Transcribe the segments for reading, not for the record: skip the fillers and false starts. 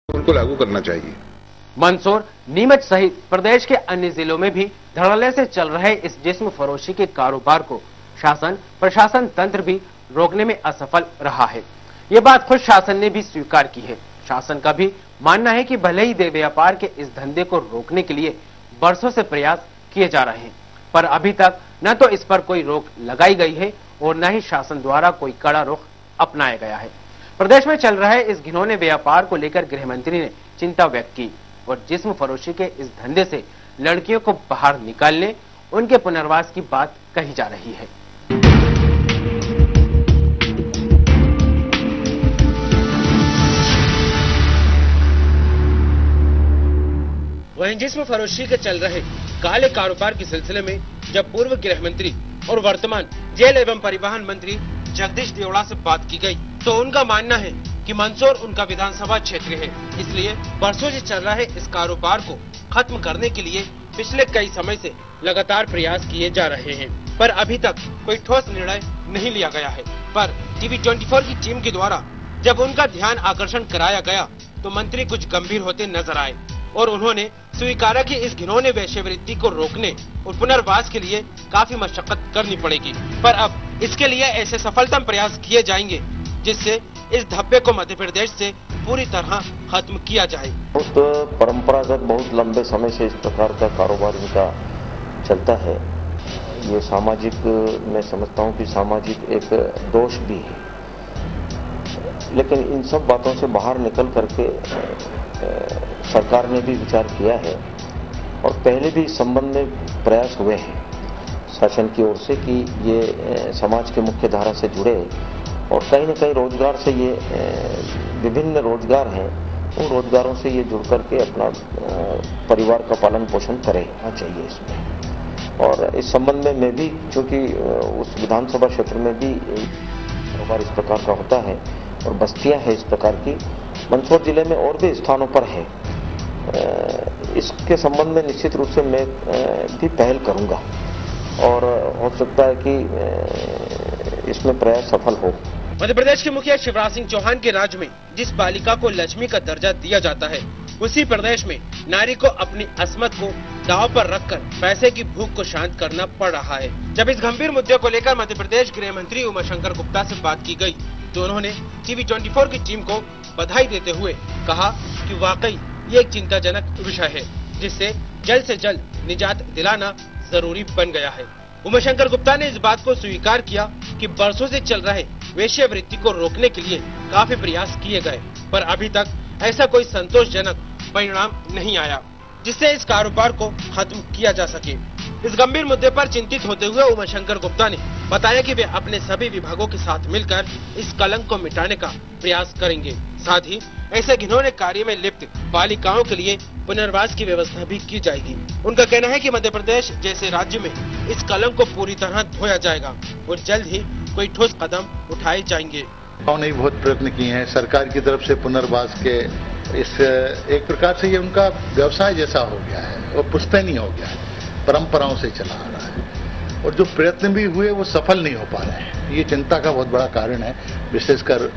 उनको लागू करना चाहिए। मंदसौर, नीमच सहित प्रदेश के अन्य जिलों में भी धड़ल्ले से चल रहे इस जिस्म फरोशी के कारोबार को शासन प्रशासन तंत्र भी रोकने में असफल रहा है। ये बात खुद शासन ने भी स्वीकार की है। शासन का भी मानना है कि भले ही देह व्यापार के इस धंधे को रोकने के लिए बरसों से प्रयास किए जा रहे हैं, पर अभी तक न तो इस पर कोई रोक लगाई गई है और न ही शासन द्वारा कोई कड़ा रुख अपनाया गया है। प्रदेश में चल रहे इस घिनौने व्यापार को लेकर गृह मंत्री ने चिंता व्यक्त की और जिस्म फरोशी के इस धंधे से लड़कियों को बाहर निकालने, उनके पुनर्वास की बात कही जा रही है। वहीं जिस्म फरोशी के चल रहे काले कारोबार के सिलसिले में जब पूर्व गृह मंत्री और वर्तमान जेल एवं परिवहन मंत्री जगदीश देवड़ा से बात की गई, तो उनका मानना है कि मंदसौर उनका विधानसभा क्षेत्र है, इसलिए बरसों से चल रहे इस कारोबार को खत्म करने के लिए पिछले कई समय से लगातार प्रयास किए जा रहे हैं, पर अभी तक कोई ठोस निर्णय नहीं लिया गया है। पर टीवी 24 की टीम के द्वारा जब उनका ध्यान आकर्षण कराया गया तो मंत्री कुछ गंभीर होते नजर आए और उन्होंने स्वीकारा कि इस घिनौने वेश्यावृत्ति को रोकने और पुनर्वास के लिए काफी मशक्कत करनी पड़ेगी, पर अब इसके लिए ऐसे सफलतम प्रयास किए जाएंगे जिससे इस धब्बे को मध्य प्रदेश से पूरी तरह खत्म किया जाए। बहुत परंपरागत, बहुत लंबे समय से इस प्रकार का कारोबार इनका चलता है। ये सामाजिक, मैं समझता हूँ कि सामाजिक एक दोष भी है, लेकिन इन सब बातों से बाहर निकल करके सरकार ने भी विचार किया है और पहले भी इस संबंध में प्रयास हुए हैं शासन की ओर से कि ये समाज के मुख्य धारा से जुड़े और कहीं न कहीं रोजगार से, ये विभिन्न रोजगार हैं, उन रोजगारों से ये जुड़ करके अपना परिवार का पालन पोषण करना चाहिए इसमें। और इस संबंध में मैं भी, चूंकि उस विधानसभा क्षेत्र में भी कारोबार इस प्रकार का होता है और बस्तियां हैं इस प्रकार की, मंदसौर जिले में और भी स्थानों पर है, इसके संबंध में निश्चित रूप से मैं भी पहल करूंगा और हो सकता है कि इसमें प्रयास सफल हो। मध्य प्रदेश के मुखिया शिवराज सिंह चौहान के राज में जिस बालिका को लक्ष्मी का दर्जा दिया जाता है, उसी प्रदेश में नारी को अपनी अस्मत को दांव पर रखकर पैसे की भूख को शांत करना पड़ रहा है। जब इस गंभीर मुद्दे को लेकर मध्य प्रदेश गृह मंत्री उमाशंकर गुप्ता से बात की गई, तो उन्होंने टीवी 24 की टीम को बधाई देते हुए कहा कि वाकई ये एक चिंताजनक विषय है, जिससे जल्द से जल्द निजात दिलाना जरूरी बन गया है। उमाशंकर गुप्ता ने इस बात को स्वीकार किया कि बरसों से चल रहे वेश्यावृत्ति को रोकने के लिए काफी प्रयास किए गए, पर अभी तक ऐसा कोई संतोषजनक परिणाम नहीं आया जिससे इस कारोबार को खत्म किया जा सके। इस गंभीर मुद्दे पर चिंतित होते हुए उमाशंकर गुप्ता ने बताया कि वे अपने सभी विभागों के साथ मिलकर इस कलंक को मिटाने का प्रयास करेंगे। साथ ही ऐसे घिनौने कार्य में लिप्त बालिकाओं के लिए पुनर्वास की व्यवस्था भी की जाएगी। उनका कहना है कि मध्य प्रदेश जैसे राज्य में इस कलंक को पूरी तरह धोया जाएगा और जल्द ही कोई ठोस कदम उठाए जाएंगे। उन्होंने बहुत प्रयत्न किए हैं सरकार की तरफ से पुनर्वास के, इस एक प्रकार से ये उनका व्यवसाय जैसा हो गया है, वो पुश्तैनी हो गया है, परंपराओं से चला आ रहा है और जो प्रयत्न भी हुए वो सफल नहीं हो पा रहे हैं। ये चिंता का बहुत बड़ा कारण है, विशेषकर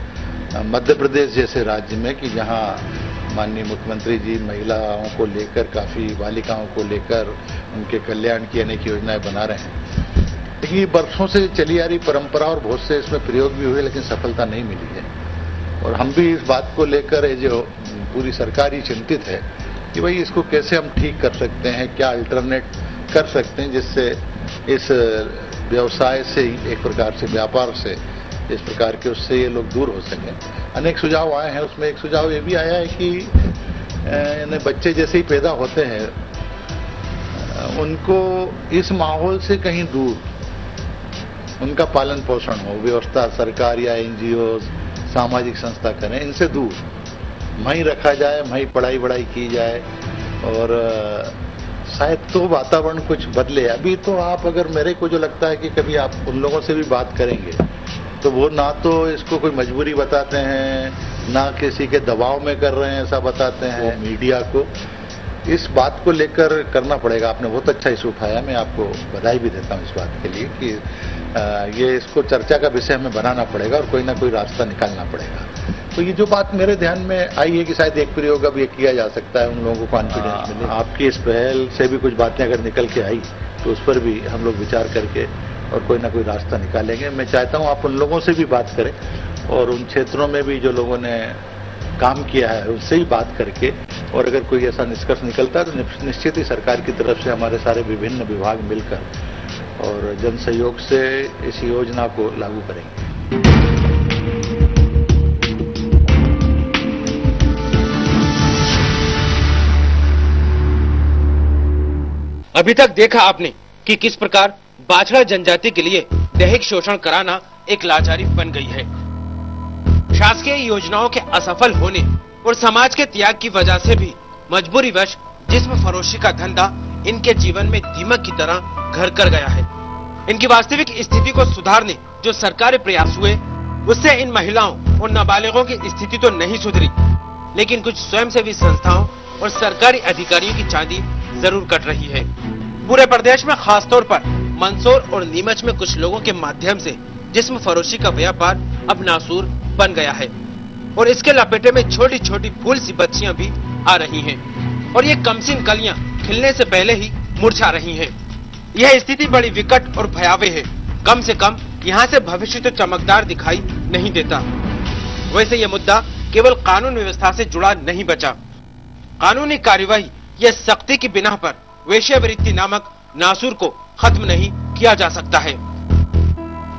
मध्य प्रदेश जैसे राज्य में कि जहां माननीय मुख्यमंत्री जी महिलाओं को लेकर, काफी बालिकाओं को लेकर उनके कल्याण की अनेक योजनाएं बना रहे हैं, लेकिन ये बरसों से चली आ रही परंपरा और बहुत से इसमें प्रयोग भी हुए लेकिन सफलता नहीं मिली है। और हम भी इस बात को लेकर जो पूरी सरकार ही चिंतित है कि भाई इसको कैसे हम ठीक कर सकते हैं, क्या अल्टरनेट कर सकते हैं जिससे इस व्यवसाय से, एक प्रकार से व्यापार से, इस प्रकार के उससे ये लोग दूर हो सकें। अनेक सुझाव आए हैं, उसमें एक सुझाव ये भी आया है कि बच्चे जैसे ही पैदा होते हैं उनको इस माहौल से कहीं दूर उनका पालन पोषण हो, व्यवस्था सरकार या एनजीओ सामाजिक संस्था करें, इनसे दूर वहीं रखा जाए, वहीं पढ़ाई वढ़ाई की जाए और शायद तो वातावरण कुछ बदले। अभी तो आप, अगर मेरे को जो लगता है कि कभी आप उन लोगों से भी बात करेंगे तो वो ना तो इसको कोई मजबूरी बताते हैं, ना किसी के दबाव में कर रहे हैं ऐसा बताते हैं मीडिया को, इस बात को लेकर करना पड़ेगा। आपने बहुत अच्छा इशू उठाया, मैं आपको बधाई भी देता हूं इस बात के लिए कि ये इसको चर्चा का विषय हमें बनाना पड़ेगा और कोई ना कोई रास्ता निकालना पड़ेगा। तो ये जो बात मेरे ध्यान में आई है कि शायद एक प्रयोग अब ये किया जा सकता है, उन लोगों को कॉन्फिडेंस मिले। आपकी इस पहल से भी कुछ बातें अगर निकल के आई तो उस पर भी हम लोग विचार करके और कोई ना कोई रास्ता निकालेंगे। मैं चाहता हूं आप उन लोगों से भी बात करें और उन क्षेत्रों में भी जो लोगों ने काम किया है उससे ही बात करके, और अगर कोई ऐसा निष्कर्ष निकलता है तो निश्चित ही सरकार की तरफ से हमारे सारे विभिन्न विभाग मिलकर और जन सहयोग से इस योजना को लागू करेंगे। अभी तक देखा आपने कि किस प्रकार बाछड़ा जनजाति के लिए दैहिक शोषण कराना एक लाचारी बन गई है। शासकीय योजनाओं के असफल होने और समाज के त्याग की वजह से भी मजबूरीवश जिस्म फरोशी का धंधा इनके जीवन में दीमक की तरह घर कर गया है। इनकी वास्तविक स्थिति को सुधारने जो सरकारी प्रयास हुए उससे इन महिलाओं और नाबालिगों की स्थिति तो नहीं सुधरी, लेकिन कुछ स्वयंसेवी संस्थाओं और सरकारी अधिकारियों की चांदी जरूर कट रही है। पूरे प्रदेश में खासतौर पर मंदसौर और नीमच में कुछ लोगों के माध्यम से जिस्म फरोशी का व्यापार अब नासूर बन गया है और इसके लपेटे में छोटी छोटी फूल सी बच्चियां भी आ रही हैं और ये कमसिन कलियां खिलने से पहले ही मुरझा रही हैं। यह स्थिति बड़ी विकट और भयावह है। कम से कम यहाँ से भविष्य तो चमकदार दिखाई नहीं देता। वैसे ये मुद्दा केवल कानून व्यवस्था से जुड़ा नहीं बचा। कानूनी कार्यवाही या सख्ती की बिना पर वेश्यावृत्ति नामक नासूर को खत्म नहीं किया जा सकता है।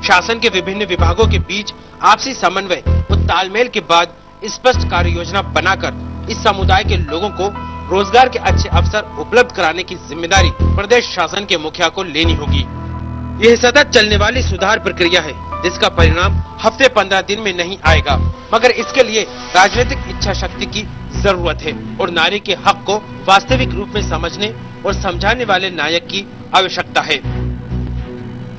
शासन के विभिन्न विभागों के बीच आपसी समन्वय और तालमेल के बाद स्पष्ट कार्य योजना बनाकर इस समुदाय के लोगों को रोजगार के अच्छे अवसर उपलब्ध कराने की जिम्मेदारी प्रदेश शासन के मुखिया को लेनी होगी। यह सतत चलने वाली सुधार प्रक्रिया है जिसका परिणाम हफ्ते 15 दिन में नहीं आएगा, मगर इसके लिए राजनीतिक इच्छा शक्ति की जरूरत है और नारी के हक को वास्तविक रूप में समझने और समझाने वाले नायक की आवश्यकता है।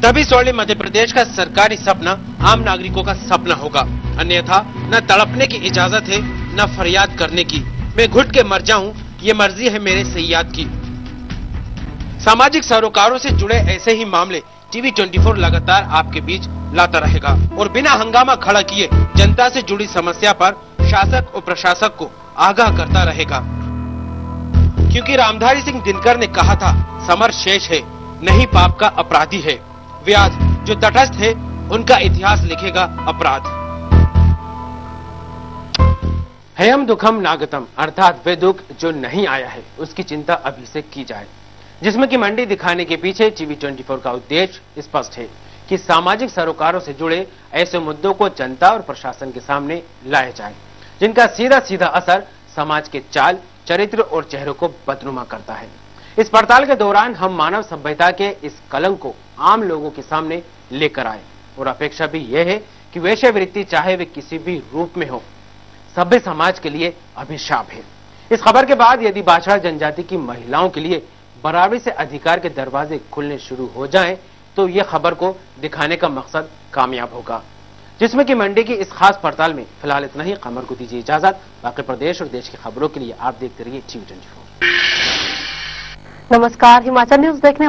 तभी स्वर्णिम मध्य प्रदेश का सरकारी सपना आम नागरिकों का सपना होगा, अन्यथा न तड़पने की इजाजत है न फरियाद करने की। मैं घुट के मर जाऊं ये मर्जी है मेरे सैयद की। सामाजिक सरोकारों से जुड़े ऐसे ही मामले टीवी 24 लगातार आपके बीच लाता रहेगा और बिना हंगामा खड़ा किए जनता से जुड़ी समस्या पर शासक और प्रशासक को आगाह करता रहेगा, क्योंकि रामधारी सिंह दिनकर ने कहा था समर शेष है नहीं पाप का अपराधी है। व्याध जो तटस्थ है उनका इतिहास लिखेगा अपराध। हयम दुखम नागतम अर्थात वे दुख जो नहीं आया है उसकी चिंता अभी से की जाए, जिसमें कि मंडी दिखाने के पीछे टीवी 24 का उद्देश्य स्पष्ट है कि सामाजिक सरोकारों से जुड़े ऐसे मुद्दों को जनता और प्रशासन के सामने लाया जाए जिनका सीधा सीधा असर समाज के चाल, चरित्र और चेहरों को बदनुमा करता है। इस पड़ताल के दौरान हम मानव सभ्यता के इस कलंक को आम लोगों के सामने लेकर आए और अपेक्षा भी यह है कि वेश्यावृत्ति चाहे वे किसी भी रूप में हो सभ्य समाज के लिए अभिशाप है। इस खबर के बाद यदि बाछड़ा जनजाति की महिलाओं के लिए बराबरी से अधिकार के दरवाजे खुलने शुरू हो जाएं, तो यह खबर को दिखाने का मकसद कामयाब होगा। जिसमें कि मंडी की इस खास पड़ताल में फिलहाल इतना ही। खबर को दीजिए इजाजत। बाकी प्रदेश और देश की खबरों के लिए आप देखते रहिए टीवी 24। नमस्कार, हिमाचल न्यूज देखने